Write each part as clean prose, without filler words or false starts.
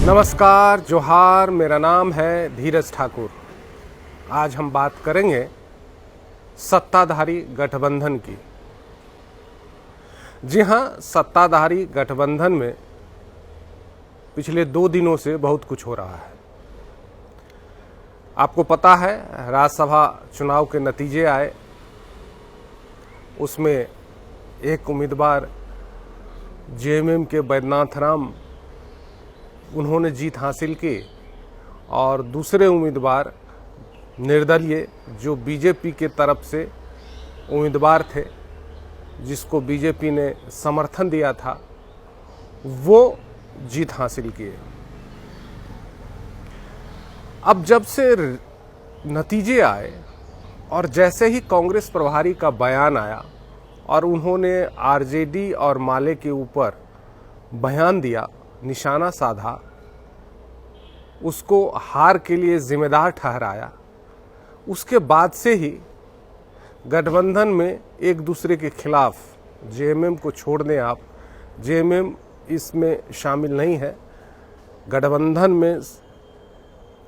नमस्कार, जोहार। मेरा नाम है धीरज ठाकुर। आज हम बात करेंगे सत्ताधारी गठबंधन की। जी हां, सत्ताधारी गठबंधन में पिछले 2 दिनों से बहुत कुछ हो रहा है। आपको पता है, राज्यसभा चुनाव के नतीजे आए, उसमें एक उम्मीदवार जेएमएम के बैद्यनाथ राम, उन्होंने जीत हासिल की और दूसरे उम्मीदवार निर्दलीय जो बीजेपी के तरफ से उम्मीदवार थे, जिसको बीजेपी ने समर्थन दिया था, वो जीत हासिल किए। अब जब से नतीजे आए और जैसे ही कांग्रेस प्रभारी का बयान आया और उन्होंने आरजेडी और माले के ऊपर बयान दिया, निशाना साधा, उसको हार के लिए जिम्मेदार ठहराया, उसके बाद से ही गठबंधन में एक दूसरे के खिलाफ, जेएमएम को छोड़ दें आप, जेएमएम इसमें शामिल नहीं है, गठबंधन में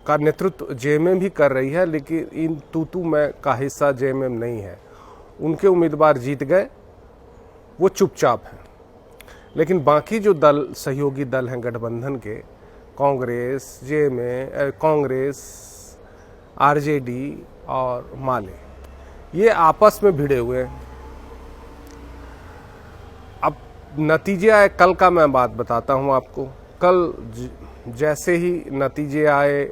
का नेतृत्व जेएमएम भी कर रही है, लेकिन इन तू मैं का हिस्सा जेएमएम नहीं है। उनके उम्मीदवार जीत गए, वो चुपचाप हैं। लेकिन बाकी जो दल, सहयोगी दल हैं गठबंधन के, कांग्रेस, जेएमएम, कांग्रेस, आरजेडी और माले, ये आपस में भिड़े हुए हैं। अब नतीजे आए, कल का मैं बात बताता हूं आपको। कल जैसे ही नतीजे आए,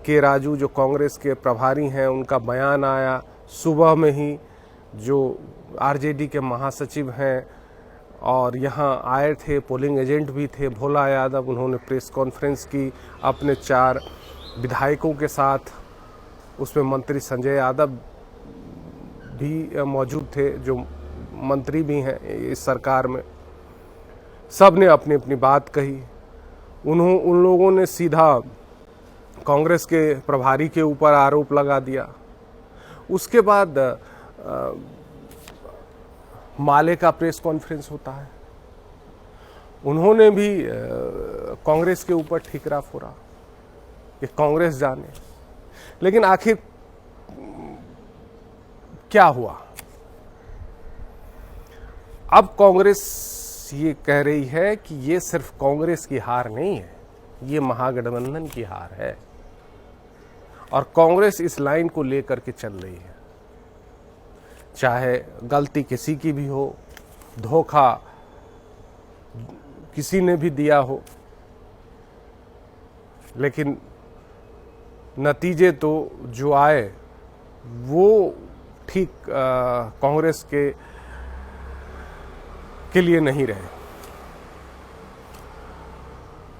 के राजू जो कांग्रेस के प्रभारी हैं, उनका बयान आया, सुबह में ही जो आरजेडी के महासचिव हैं और यहाँ आए थे, पोलिंग एजेंट भी थे, भोला यादव, उन्होंने प्रेस कॉन्फ्रेंस की अपने 4 विधायकों के साथ। उसमें मंत्री संजय यादव भी मौजूद थे, जो मंत्री भी हैं इस सरकार में। सब ने अपनी अपनी बात कही। उन लोगों ने सीधा कांग्रेस के प्रभारी के ऊपर आरोप लगा दिया। उसके बाद माले का प्रेस कॉन्फ्रेंस होता है, उन्होंने भी कांग्रेस के ऊपर ठीकरा फोड़ा कि कांग्रेस जाने। लेकिन आखिर क्या हुआ? अब कांग्रेस ये कह रही है कि ये सिर्फ कांग्रेस की हार नहीं है, ये महागठबंधन की हार है और कांग्रेस इस लाइन को लेकर के चल रही है। चाहे गलती किसी की भी हो, धोखा किसी ने भी दिया हो, लेकिन नतीजे तो जो आए वो ठीक कांग्रेस के लिए नहीं रहे।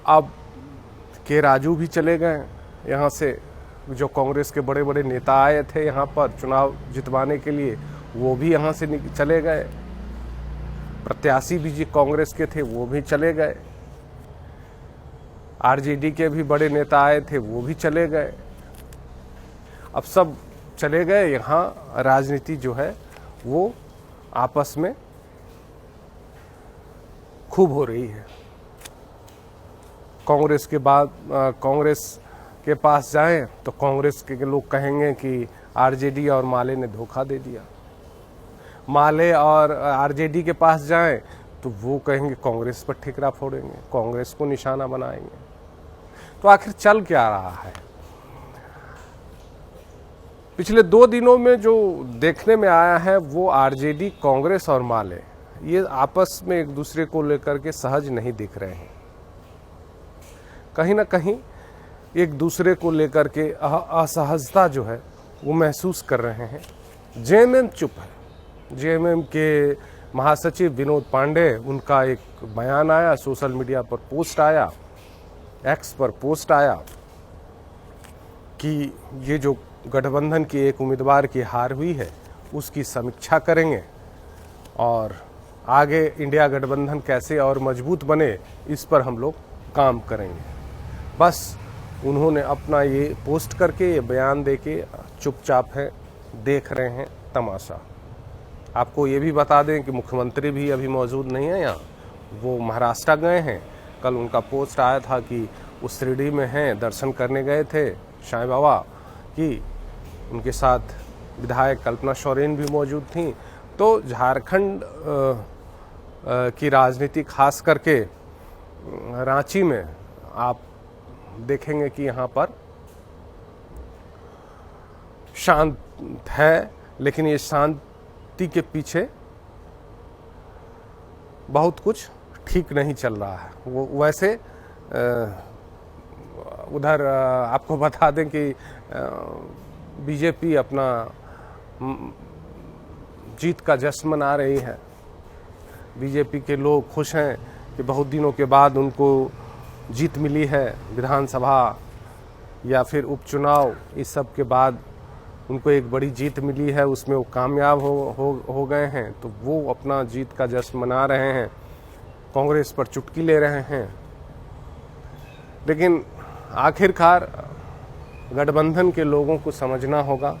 अब के राजू भी चले गए यहाँ से, जो कांग्रेस के बड़े बड़े नेता आए थे यहाँ पर चुनाव जितवाने के लिए, वो भी यहाँ से चले गए। प्रत्याशी भी जो कांग्रेस के थे वो भी चले गए। आरजेडी के भी बड़े नेता आए थे, वो भी चले गए। अब सब चले गए। यहाँ राजनीति जो है वो आपस में खूब हो रही है। कांग्रेस के बाद कांग्रेस के पास जाएं तो कांग्रेस के लोग कहेंगे कि आरजेडी और माले ने धोखा दे दिया। माले और आरजेडी के पास जाएं तो वो कहेंगे कांग्रेस पर ठिकरा फोड़ेंगे, कांग्रेस को निशाना बनाएंगे। तो आखिर चल क्या रहा है? पिछले 2 दिनों में जो देखने में आया है वो आरजेडी, कांग्रेस और माले, ये आपस में एक दूसरे को लेकर के सहज नहीं दिख रहे हैं। कहीं ना कहीं एक दूसरे को लेकर के असहजता जो है वो महसूस कर रहे हैं। जेएमएम चुप है। जेएमएम के महासचिव विनोद पांडे, उनका एक बयान आया, सोशल मीडिया पर पोस्ट आया, एक्स पर पोस्ट आया कि ये जो गठबंधन की एक उम्मीदवार की हार हुई है उसकी समीक्षा करेंगे और आगे इंडिया गठबंधन कैसे और मजबूत बने, इस पर हम लोग काम करेंगे। बस उन्होंने अपना ये पोस्ट करके, ये बयान देके चुपचाप है, देख रहे हैं तमाशा। आपको ये भी बता दें कि मुख्यमंत्री भी अभी मौजूद नहीं है यहाँ, वो महाराष्ट्र गए हैं। कल उनका पोस्ट आया था कि उस शिरडी में हैं, दर्शन करने गए थे साईं बाबा की। उनके साथ विधायक कल्पना सोरेन भी मौजूद थी। तो झारखंड की राजनीति खास करके रांची में आप देखेंगे कि यहाँ पर शांत है, लेकिन ये शांति के पीछे बहुत कुछ ठीक नहीं चल रहा है। वो वैसे उधर आपको बता दें कि बीजेपी अपना जीत का जश्न मना रही है। बीजेपी के लोग खुश हैं कि बहुत दिनों के बाद उनको जीत मिली है। विधानसभा या फिर उपचुनाव, इस सब के बाद उनको एक बड़ी जीत मिली है, उसमें वो कामयाब हो गए हैं। तो वो अपना जीत का जश्न मना रहे हैं, कांग्रेस पर चुटकी ले रहे हैं। लेकिन आखिरकार गठबंधन के लोगों को समझना होगा।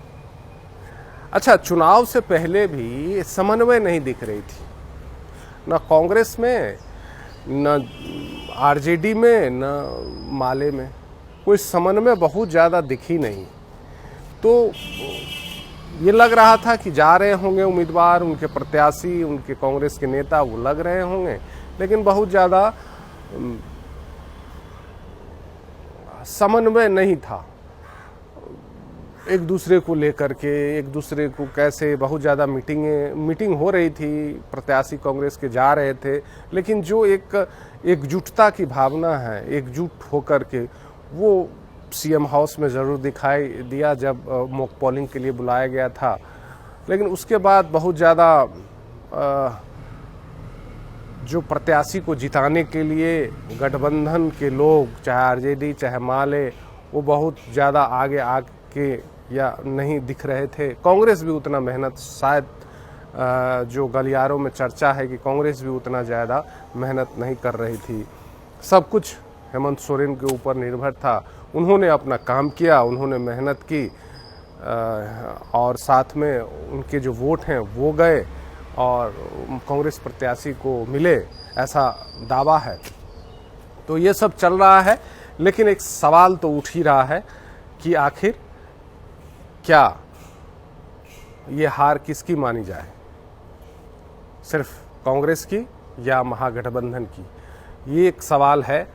अच्छा, चुनाव से पहले भी समन्वय नहीं दिख रही थी, न कांग्रेस में, न आरजेडी में, न माले में। कोई समन्वय बहुत ज़्यादा दिखी नहीं। तो ये लग रहा था कि जा रहे होंगे उम्मीदवार, उनके प्रत्याशी, उनके कांग्रेस के नेता वो लग रहे होंगे, लेकिन बहुत ज़्यादा समन्वय नहीं था एक दूसरे को लेकर के। एक दूसरे को कैसे, बहुत ज़्यादा मीटिंग हो रही थी, प्रत्याशी कांग्रेस के जा रहे थे, लेकिन जो एकजुटता की भावना है, एकजुट होकर के, वो सीएम हाउस में ज़रूर दिखाई दिया जब मॉक पोलिंग के लिए बुलाया गया था। लेकिन उसके बाद बहुत ज़्यादा जो प्रत्याशी को जिताने के लिए गठबंधन के लोग, चाहे आरजेडी चाहे माले, वो बहुत ज़्यादा आगे आके या नहीं दिख रहे थे। कांग्रेस भी उतना मेहनत, शायद जो गलियारों में चर्चा है कि कांग्रेस भी उतना ज़्यादा मेहनत नहीं कर रही थी। सब कुछ हेमंत सोरेन के ऊपर निर्भर था। उन्होंने अपना काम किया, उन्होंने मेहनत की, और साथ में उनके जो वोट हैं वो गए और कांग्रेस प्रत्याशी को मिले, ऐसा दावा है। तो ये सब चल रहा है, लेकिन एक सवाल तो उठ ही रहा है कि आखिर क्या ये हार किसकी मानी जाए, सिर्फ कांग्रेस की या महागठबंधन की? ये एक सवाल है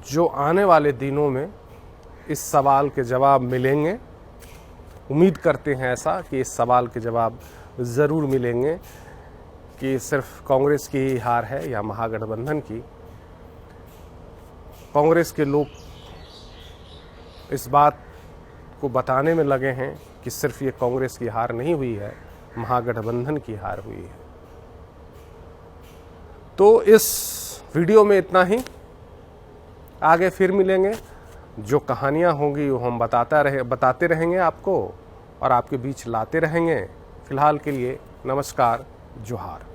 जो आने वाले दिनों में इस सवाल के जवाब मिलेंगे। उम्मीद करते हैं ऐसा कि इस सवाल के जवाब ज़रूर मिलेंगे कि सिर्फ कांग्रेस की ही हार है या महागठबंधन की। कांग्रेस के लोग इस बात को बताने में लगे हैं कि सिर्फ ये कांग्रेस की हार नहीं हुई है, महागठबंधन की हार हुई है। तो इस वीडियो में इतना ही। आगे फिर मिलेंगे, जो कहानियाँ होंगी वो हम बताते रहेंगे आपको और आपके बीच लाते रहेंगे। फिलहाल के लिए नमस्कार, जोहार।